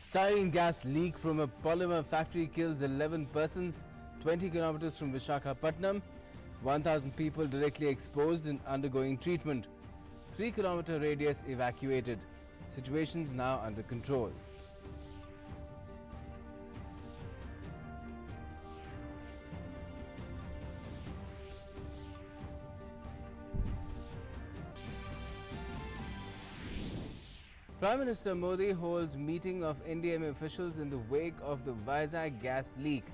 Styrene gas leak from a polymer factory kills 11 persons 20 kilometers from Visakhapatnam. 1,000 people directly exposed and undergoing treatment. 3-kilometer radius evacuated. Situations now under control. Prime Minister Modi holds meeting of NDMA officials in the wake of the Vizag gas leak.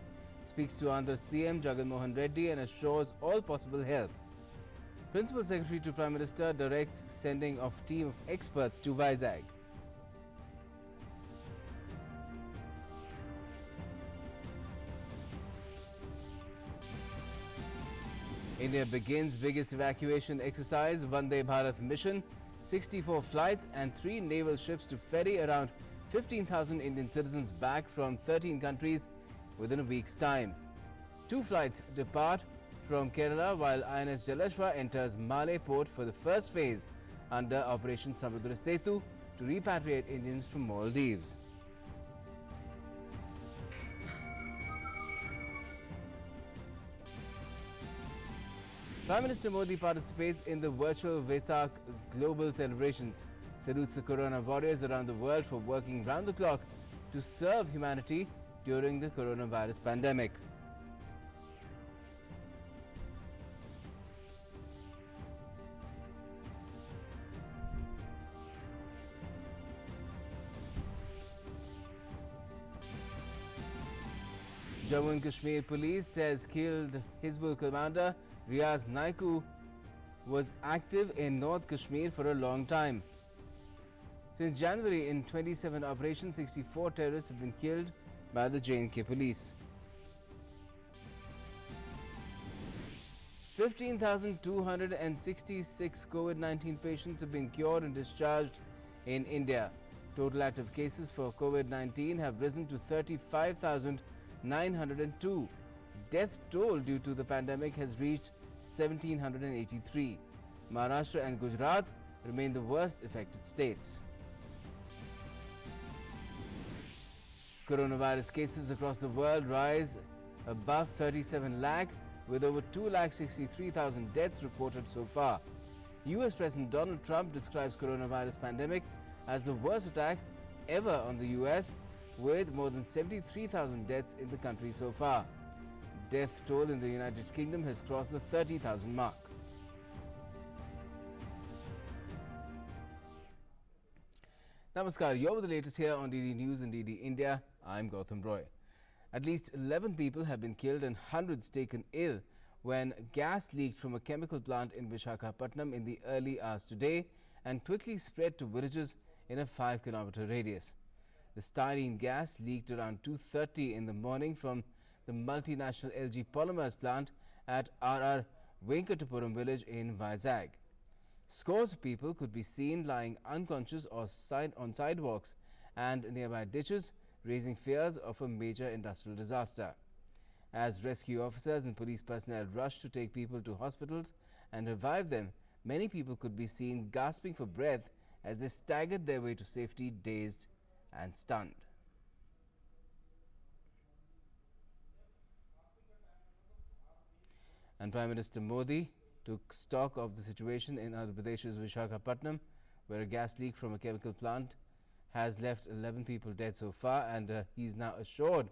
Speaks to Andhra CM Jagan Mohan Reddy and assures all possible help. Principal Secretary to Prime Minister directs sending of team of experts to Vizag. India begins biggest evacuation exercise, Vande Bharat mission. 64 flights and 3 naval ships to ferry around 15,000 Indian citizens back from 13 countries within a week's time. 2 flights depart from Kerala while INS Jalashwa enters Malé port for the first phase under Operation Samudra Setu to repatriate Indians from Maldives. Prime Minister Modi participates in the virtual Vesak global celebrations, salutes the Corona warriors around the world for working round the clock to serve humanity during the coronavirus pandemic. Jammu and Kashmir police says killed Hizbul commander Riaz Naiku was active in North Kashmir for a long time. Since January, in 27 operations, 64 terrorists have been killed by the J&K police. 15,266 COVID-19 patients have been cured and discharged in India. Total active cases for COVID-19 have risen to 35,902. Death toll due to the pandemic has reached 1,783. Maharashtra and Gujarat remain the worst affected states. Coronavirus cases across the world rise above 37 lakh, with over 2,63,000 deaths reported so far. US President Donald Trump describes coronavirus pandemic as the worst attack ever on the US, with more than 73,000 deaths in the country so far. Death toll in the United Kingdom has crossed the 30,000 mark. Namaskar, you're with the latest here on DD News and DD India. I'm Gautam Roy. At least 11 people have been killed and hundreds taken ill when gas leaked from a chemical plant in Visakhapatnam in the early hours today and quickly spread to villages in a 5-kilometer radius. The styrene gas leaked around 2:30 in the morning from the multinational LG Polymers plant at RR Venkatapuram village in Vizag. Scores of people could be seen lying unconscious or on sidewalks and nearby ditches, raising fears of a major industrial disaster. As rescue officers and police personnel rushed to take people to hospitals and revive them, many people could be seen gasping for breath as they staggered their way to safety, dazed and stunned. And Prime Minister Modi took stock of the situation in Andhra Pradesh's Visakhapatnam, where a gas leak from a chemical plant has left 11 people dead so far, and he is now assured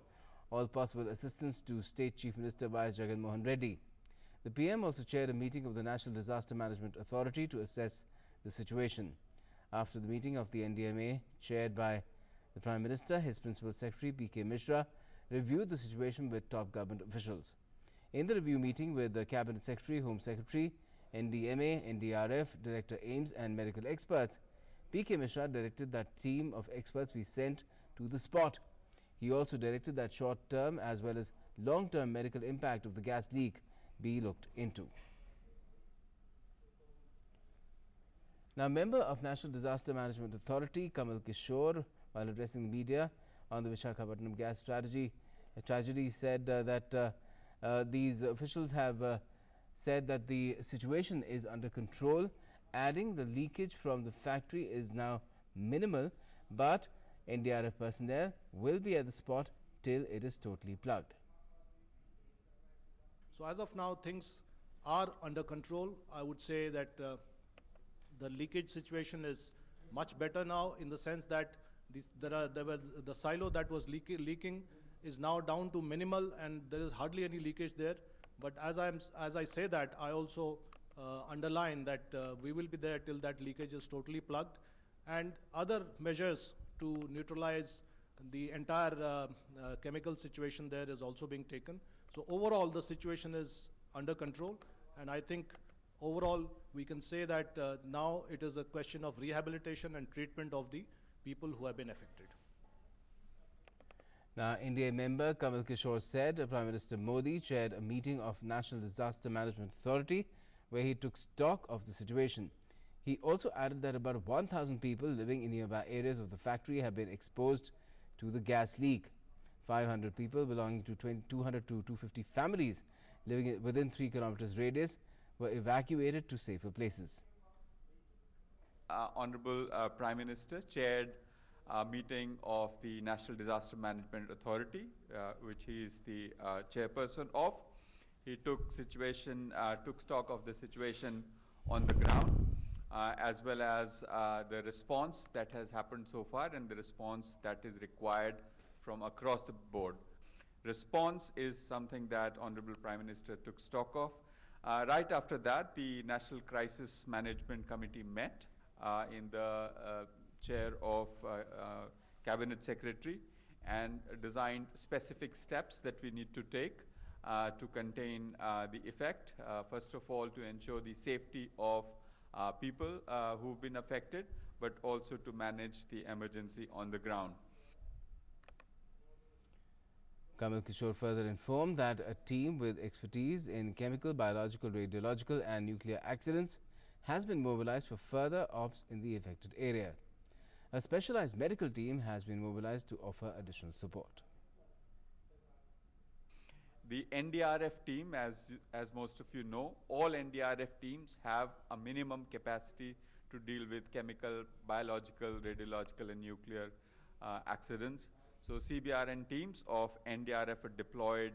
all possible assistance to State Chief Minister Y.S. Jagan Mohan Reddy. The PM also chaired a meeting of the National Disaster Management Authority to assess the situation. After the meeting of the NDMA, chaired by the Prime Minister, his Principal Secretary P.K. Mishra reviewed the situation with top government officials. In the review meeting with the Cabinet Secretary, Home Secretary, NDMA, NDRF, Director AIMS and medical experts, P.K. Mishra directed that team of experts be sent to the spot. He also directed that short-term as well as long-term medical impact of the gas leak be looked into. Now, member of National Disaster Management Authority, Kamal Kishore, while addressing the media on the Visakhapatnam gas tragedy, said that these officials have said that the situation is under control, adding the leakage from the factory is now minimal, but NDRF personnel will be at the spot till it is totally plugged. So as of now, things are under control. I would say that the leakage situation is much better now, in the sense that the silo that was leaking is now down to minimal, and there is hardly any leakage there. But as I say that, I also underline that we will be there till that leakage is totally plugged, and other measures to neutralize the entire chemical situation there is also being taken. So overall, the situation is under control, and I think overall we can say that now it is a question of rehabilitation and treatment of the people who have been affected. Now, NDA member Kamal Kishore said Prime Minister Modi chaired a meeting of National Disaster Management Authority where he took stock of the situation. He also added that about 1,000 people living in nearby areas of the factory have been exposed to the gas leak. 500 people belonging to 200 to 250 families living within 3 kilometers radius were evacuated to safer places. Honorable Prime Minister chaired a meeting of the National Disaster Management Authority, which he is the chairperson of. He took stock of the situation on the ground, as well as the response that has happened so far and the response that is required from across the board. Response is something that Honorable Prime Minister took stock of. Right after that, the National Crisis Management Committee met in the chair of Cabinet Secretary and designed specific steps that we need to take to contain the effect. First of all, to ensure the safety of people who've been affected, but also to manage the emergency on the ground. Kamal Kishore further informed that a team with expertise in chemical, biological, radiological and nuclear accidents has been mobilized for further ops in the affected area. A specialized medical team has been mobilized to offer additional support. The NDRF team, as most of you know, all NDRF teams have a minimum capacity to deal with chemical, biological, radiological and nuclear accidents. So CBRN teams of NDRF are deployed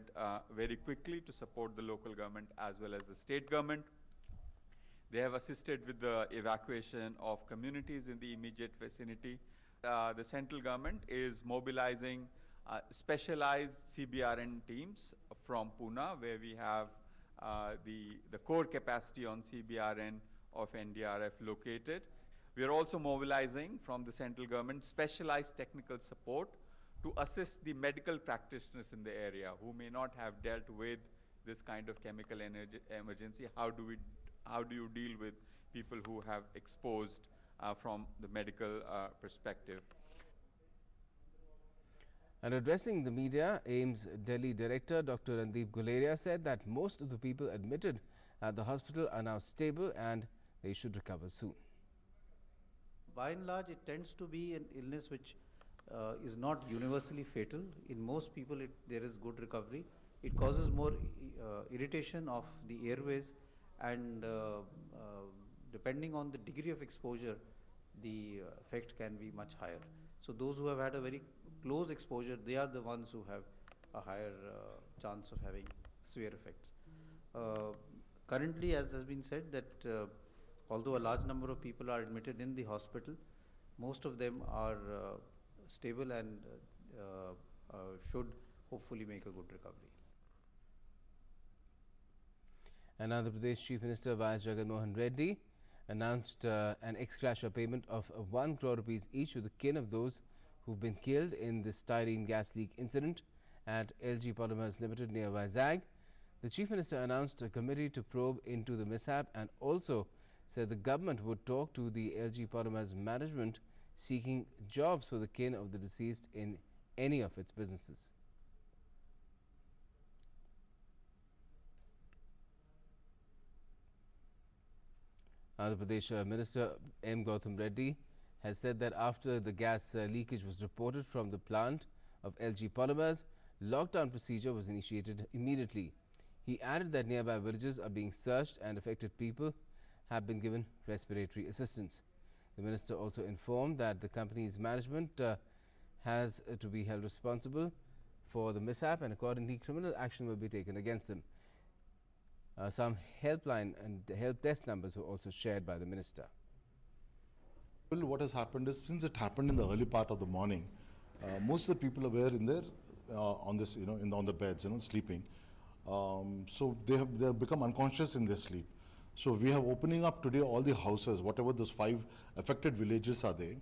very quickly to support the local government as well as the state government. They have assisted with the evacuation of communities in the immediate vicinity. The central government is mobilizing specialized CBRN teams from Pune, where we have the core capacity on CBRN of NDRF located. We are also mobilizing from the central government specialized technical support to assist the medical practitioners in the area who may not have dealt with this kind of chemical emergency. How do you deal with people who have exposed from the medical perspective? And addressing the media, AIIMS Delhi Director Dr. Randeep Guleria said that most of the people admitted at the hospital are now stable and they should recover soon. By and large, it tends to be an illness which is not universally fatal. In most people, there is good recovery. It causes more irritation of the airways, and depending on the degree of exposure, the effect can be much higher. So those who have had a very close exposure, they are the ones who have a higher chance of having severe effects. Currently, as has been said, that although a large number of people are admitted in the hospital, most of them are stable and should hopefully make a good recovery. And Andhra Pradesh Chief Minister Y.S. Jagan Mohan Reddy announced an ex-gratia payment of 1 crore rupees each to the kin of those who've been killed in the styrene gas leak incident at LG Polymers Limited near Vizag. The Chief Minister announced a committee to probe into the mishap and also said the government would talk to the LG Polymers management seeking jobs for the kin of the deceased in any of its businesses. Andhra Pradesh Minister M. Gautam Reddy has said that after the gas leakage was reported from the plant of LG Polymers, lockdown procedure was initiated immediately. He added that nearby villages are being searched and affected people have been given respiratory assistance. The minister also informed that the company's management has to be held responsible for the mishap, and accordingly criminal action will be taken against them. Some helpline and help desk numbers were also shared by the minister. Well, what has happened is, since it happened in the early part of the morning, most of the people were in their on this, on the beds, sleeping. So they have become unconscious in their sleep. So we have opening up today all the houses, whatever those 5 affected villages are there.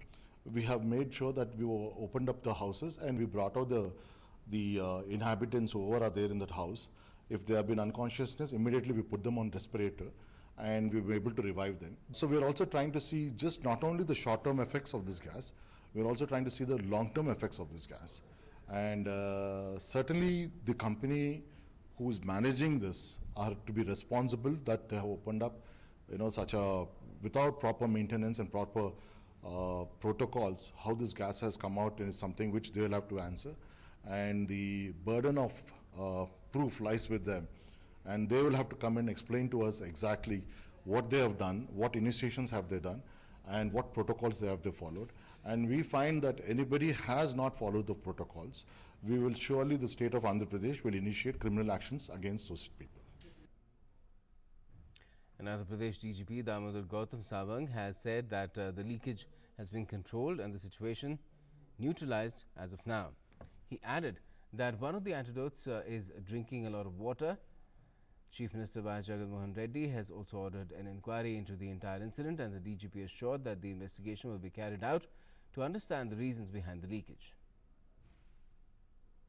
We have made sure that we opened up the houses and we brought out the inhabitants who are there in that house. If they have been unconsciousness, immediately we put them on respirator and we were able to revive them. So we are also trying to see just not only the short-term effects of this gas, we are also trying to see the long-term effects of this gas. And certainly the company who is managing this are to be responsible that they have opened up, without proper maintenance and proper protocols, how this gas has come out is something which they will have to answer. And the burden of proof lies with them. And they will have to come and explain to us exactly what they have done, what initiations have they done, and what protocols they followed. And we find that anybody has not followed the protocols, we will surely, the state of Andhra Pradesh will initiate criminal actions against those people. And Andhra Pradesh DGP Damodar Gautam Sawant has said that the leakage has been controlled and the situation neutralized as of now. He added that one of the antidotes is drinking a lot of water. Chief Minister Y.S. Jagan Mohan Reddy has also ordered an inquiry into the entire incident, and the DGP assured that the investigation will be carried out to understand the reasons behind the leakage.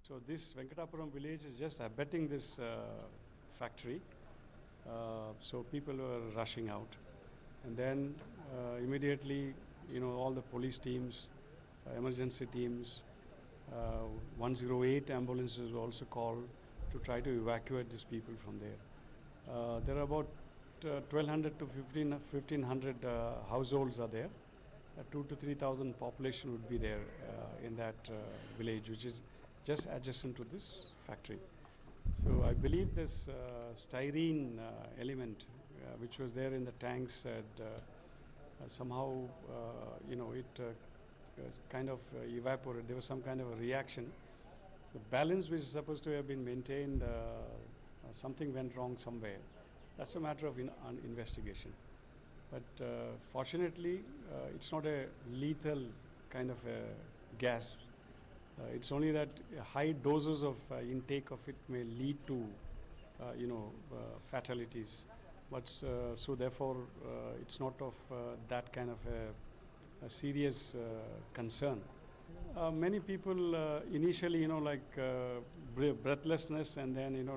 So this Venkatapuram village is just abetting this factory. So people were rushing out, and then immediately, all the police teams, emergency teams, 108 ambulances were also called to try to evacuate these people from there. There are about 1,200 to 1,500 households are there. 2,000 to 3,000 population would be there in that village, which is just adjacent to this factory. So I believe this styrene element, which was there in the tanks, had somehow, it kind of evaporated. There was some kind of a reaction. The balance which is supposed to have been maintained, something went wrong somewhere. That's a matter of investigation. But fortunately, it's not a lethal kind of a gas. It's only that high doses of intake of it may lead to, fatalities. But so therefore, it's not of that kind of a serious concern. Many people initially, breathlessness, and then,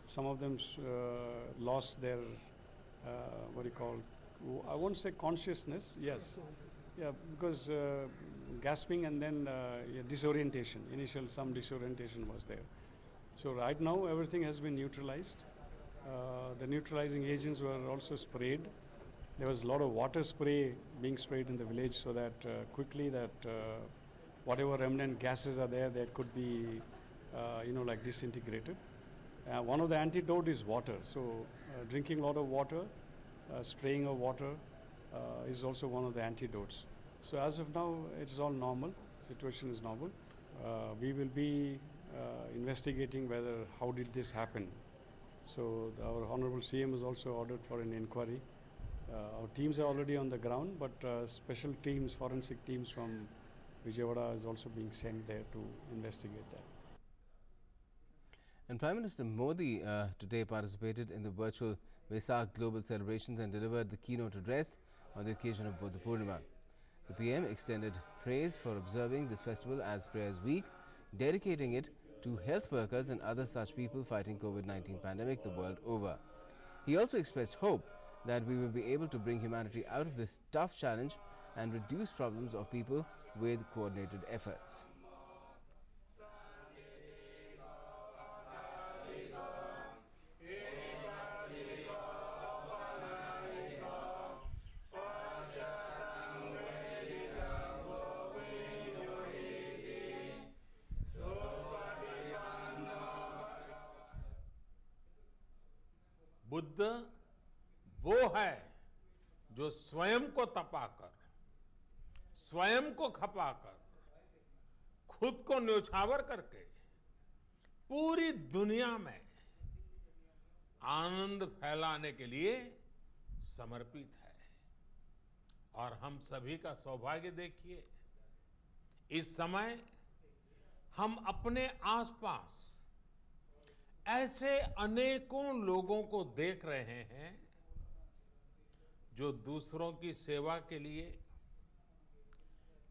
some of them lost their, I won't say consciousness, yes. Yeah, because gasping and then disorientation, some disorientation was there. So right now everything has been neutralized. The neutralizing agents were also sprayed. There was a lot of water spray being sprayed in the village so that quickly that whatever remnant gases are there, that could be, disintegrated. One of the antidote is water. So drinking a lot of water, spraying of water is also one of the antidotes. So as of now, it's all normal. Situation is normal. We will be investigating how did this happen. So our Honorable CM has also ordered for an inquiry. Our teams are already on the ground, but special teams, forensic teams from Vijayawada is also being sent there to investigate that. And Prime Minister Modi today participated in the virtual Vesak Global Celebrations and delivered the keynote address on the occasion of Buddha Purnima. The PM extended praise for observing this festival as Prayers Week, dedicating it to health workers and other such people fighting COVID-19 pandemic the world over. He also expressed hope that we will be able to bring humanity out of this tough challenge and reduce problems of people with coordinated efforts. Buddha वो है जो स्वयं को तपाकर, स्वयं को खपाकर खुद को न्योछावर करके पूरी दुनिया में आनंद फैलाने के लिए समर्पित है। और हम सभी का सौभाग्य देखिए, इस समय हम अपने आसपास ऐसे अनेकों लोगों को देख रहे हैं जो दूसरों की सेवा के लिए,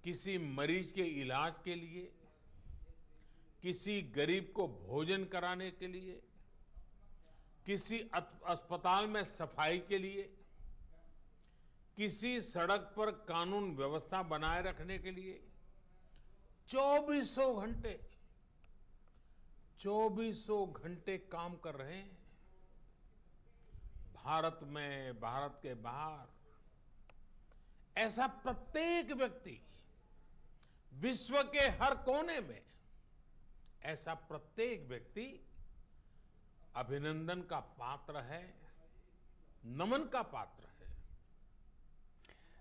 किसी मरीज के इलाज के लिए, किसी गरीब को भोजन कराने के लिए, किसी अस्पताल में सफाई के लिए, किसी सड़क पर कानून व्यवस्था बनाए रखने के लिए चौबीसों घंटे काम कर रहे हैं। भारत में, भारत के बाहर ऐसा प्रत्येक व्यक्ति, विश्व के हर कोने में ऐसा प्रत्येक व्यक्ति अभिनंदन का पात्र है, नमन का पात्र है।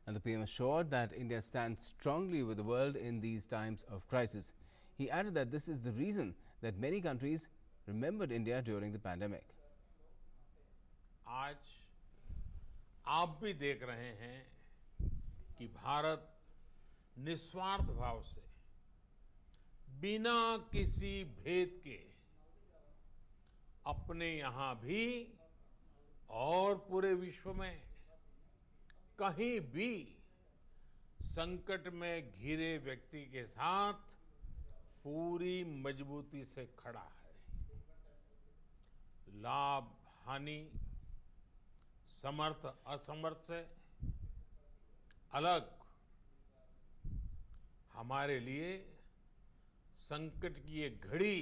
And the PM assured that India stands strongly with the world in these times of crisis. He added that this is the reason that many countries remembered India during the pandemic. आज आप भी देख रहे हैं कि भारत निस्वार्थ भाव से, बिना किसी भेद के अपने यहां भी और पूरे विश्व में कहीं भी संकट में घिरे व्यक्ति के साथ पूरी मजबूती से खड़ा है। लाभ हानि, समर्थ असमर्थ से अलग हमारे लिए संकट की ये घड़ी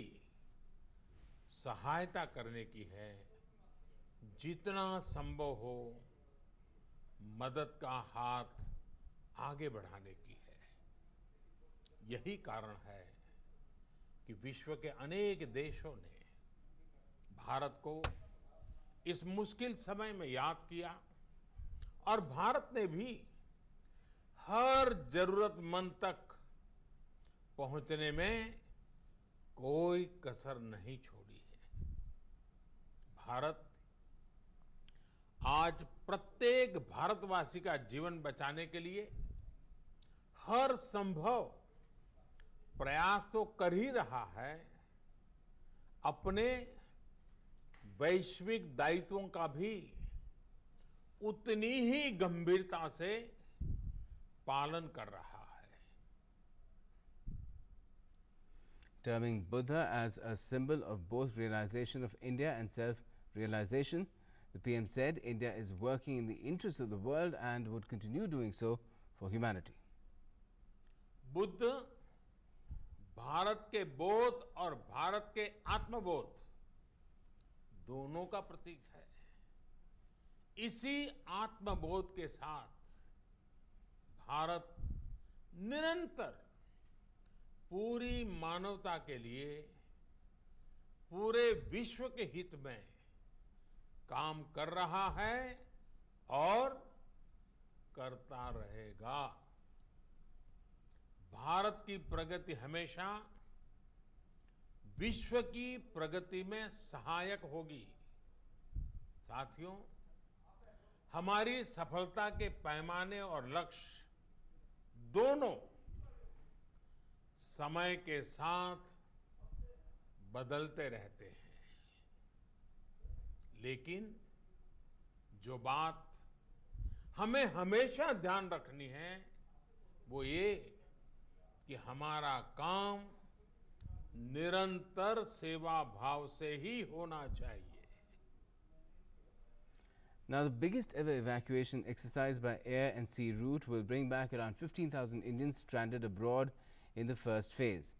सहायता करने की है। जितना संभव हो मदद का हाथ आगे बढ़ाने की है। यही कारण है कि विश्व के अनेक देशों ने भारत को इस मुश्किल समय में याद किया और भारत ने भी हर जरूरतमंद तक पहुंचने में कोई कसर नहीं छोड़ी है। भारत आज प्रत्येक भारतवासी का जीवन बचाने के लिए हर संभव प्रयास तो कर ही रहा है, अपने वैश्विक दायित्वों का भी उतनी ही गंभीरता से पालन कर रहा है। Terming Buddha as a symbol of both realization of India and self-realization, the PM said India is working in the interest of the world and would continue doing so for humanity. Buddha Bharat के बोध और भारत के आत्मबोध दोनों का प्रतीक है। इसी आत्मबोध के साथ भारत निरंतर पूरी मानवता के लिए, पूरे विश्व के हित में काम कर रहा है और करता रहेगा। भारत की प्रगति हमेशा विश्व की प्रगति में सहायक होगी। साथियों, हमारी सफलता के पैमाने और लक्ष्य दोनों समय के साथ बदलते रहते हैं, लेकिन जो बात हमें हमेशा ध्यान रखनी है वो ये कि हमारा काम निरंतर सेवा भाव से ही होना चाहिए। Now, the biggest ever evacuation exercise by air and sea route will bring back around 15,000 Indians stranded abroad in the first phase.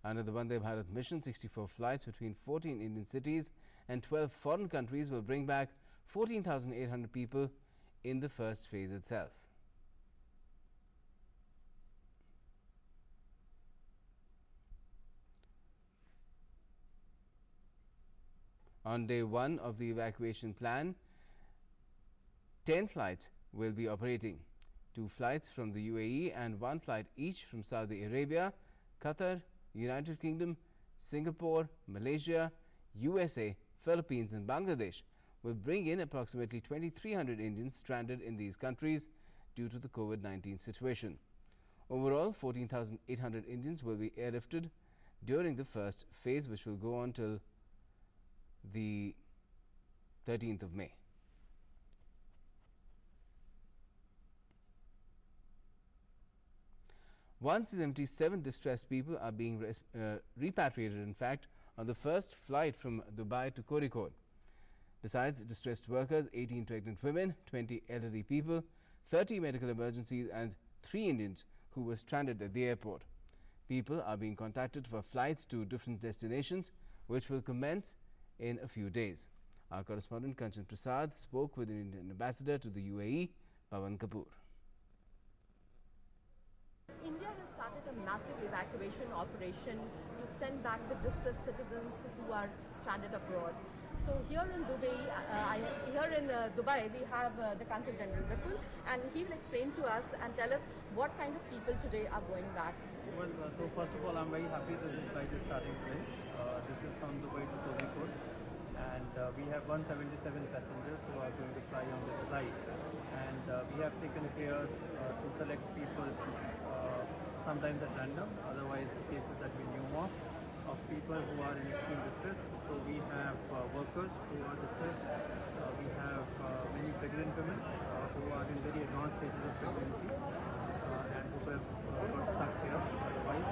Under the Vande Bharat mission, 64 flights between 14 Indian cities and 12 foreign countries will bring back 14,800 people in the first phase itself. On day one of the evacuation plan, 10 flights will be operating, 2 flights from the UAE and 1 flight each from Saudi Arabia, Qatar, United Kingdom, Singapore, Malaysia, USA, Philippines and Bangladesh will bring in approximately 2,300 Indians stranded in these countries due to the COVID-19 situation. Overall, 14,800 Indians will be airlifted during the first phase, which will go on till the 13th of May. Once 77 distressed people are being repatriated, in fact, on the first flight from Dubai to Kozhikode. Besides distressed workers, 18 pregnant women, 20 elderly people, 30 medical emergencies and 3 Indians who were stranded at the airport. People are being contacted for flights to different destinations, which will commence in a few days. Our correspondent Kanchan Prasad spoke with the Indian ambassador to the UAE, Pawan Kapoor. India has started a massive evacuation operation to send back the distressed citizens who are stranded abroad. So here in Dubai, we have the Consul General Vipul, and he will explain to us and tell us what kind of people today are going back. Well, so first of all, I'm very happy that this flight is starting today. This is from Dubai to Kozhikode, and we have 177 passengers who are going to fly on this flight. And we have taken care to select people, sometimes at random, otherwise cases that we knew of people who are in extreme distress. So we have workers who are distressed. We have many pregnant women who are in very advanced stages of pregnancy and who have got stuck here otherwise.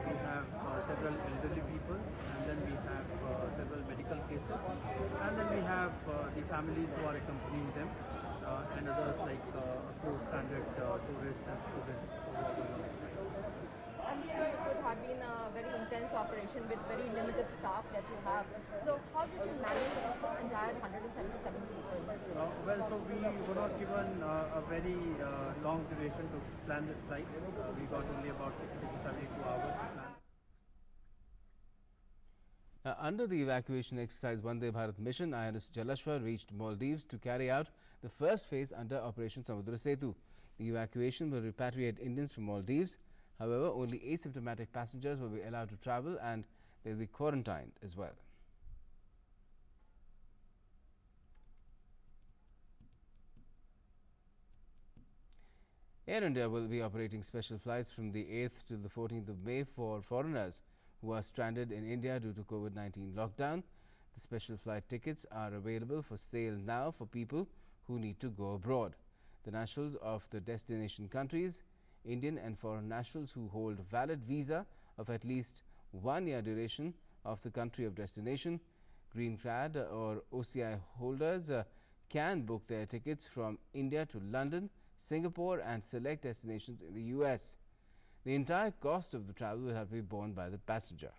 We have several elderly people, and then we have several medical cases, and then we have the families who are accompanying them, and others like a few standard tourists and students who are going on this flight. I'm sure it would have been a very intense operation with very limited staff that you have. So how did you manage the entire 177 people? Well, so we were not given a very long duration to plan this flight. We got only about 60 to 72 hours to plan. Under the evacuation exercise Vande Bharat mission, INS Jalashwa reached Maldives to carry out the first phase under Operation Samudra Setu. The evacuation will repatriate Indians from Maldives. However, only asymptomatic passengers will be allowed to travel, and they will be quarantined as well. Air India will be operating special flights from the 8th to the 14th of May for foreigners who are stranded in India due to COVID-19 lockdown. The special flight tickets are available for sale now for people who need to go abroad. The nationals of the destination countries, Indian and foreign nationals who hold valid visa of at least 1 year duration of the country of destination, green card or OCI holders can book their tickets from India to London, Singapore and select destinations in the US. The entire cost of the travel will have to be borne by the passenger.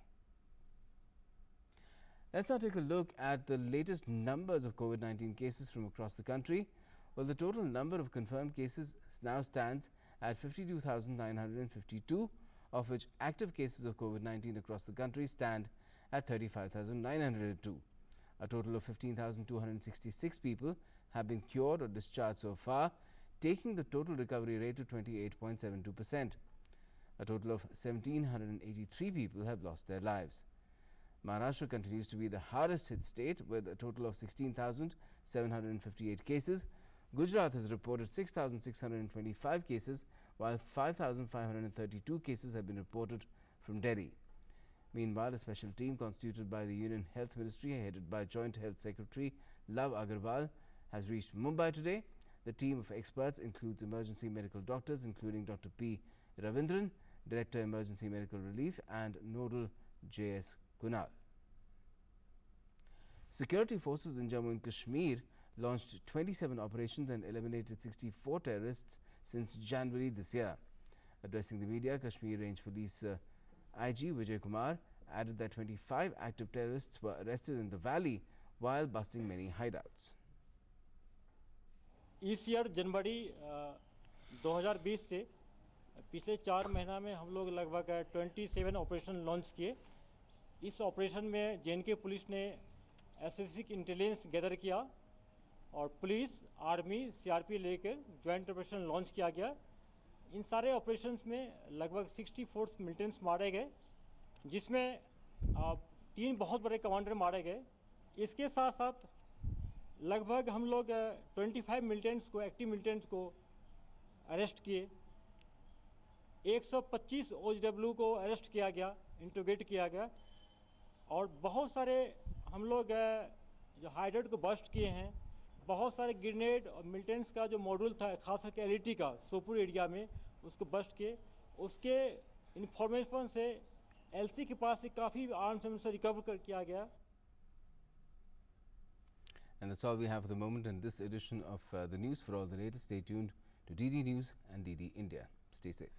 Let's now take a look at the latest numbers of COVID-19 cases from across the country. Well, the total number of confirmed cases now stands at 52,952, of which active cases of COVID-19 across the country stand at 35,902. A total of 15,266 people have been cured or discharged so far, taking the total recovery rate to 28.72%. A total of 1,783 people have lost their lives. Maharashtra continues to be the hardest hit state with a total of 16,758 cases. Gujarat has reported 6,625 cases, while 5,532 cases have been reported from Delhi. Meanwhile, a special team constituted by the Union Health Ministry, headed by Joint Health Secretary Love Agarwal, has reached Mumbai today. The team of experts includes emergency medical doctors, including Dr. P. Ravindran, Director Emergency Medical Relief, and Nodal J.S. Kunal. Security forces in Jammu and Kashmir launched 27 operations and eliminated 64 terrorists since January this year. Addressing the media, Kashmir Range Police IG Vijay Kumar added that 25 active terrorists were arrested in the valley while busting many hideouts. इस year जनवरी 2020 से पिछले 4 महीना में हम लोग लगभग 27 operation launch किए। इस ऑपरेशन में जे.एन.के. पुलिस ने स्पेसिफिक इंटेलिजेंस गैदर किया और पुलिस, आर्मी, सीआरपी लेकर ज्वाइंट ऑपरेशन लॉन्च किया गया। इन सारे ऑपरेशंस में लगभग 64 मिलिटेंट्स मारे गए जिसमें 3 बहुत बड़े कमांडर मारे गए। इसके साथ साथ लगभग हम लोग 25 मिलिटेंट्स को, एक्टिव मिलिटेंट्स को अरेस्ट किए। 125 OGW को अरेस्ट किया गया, इंट्रोगेट किया गया, और बहुत सारे हम लोग जो हाइडेड को बस्ट किए हैं। बहुत सारे ग्रेनेड और मिलिटेंट्स का जो मॉड्यूल था, खास करके LET का सोपुर एरिया में, उसको बस्ट किए। उसके इंफॉर्मेशन से LC के पास से काफ़ी आर्म्स से रिकवर किया गया। And that's all we have for the moment in this edition of the news. For all the latest, stay tuned to DD News and DD India. Stay safe.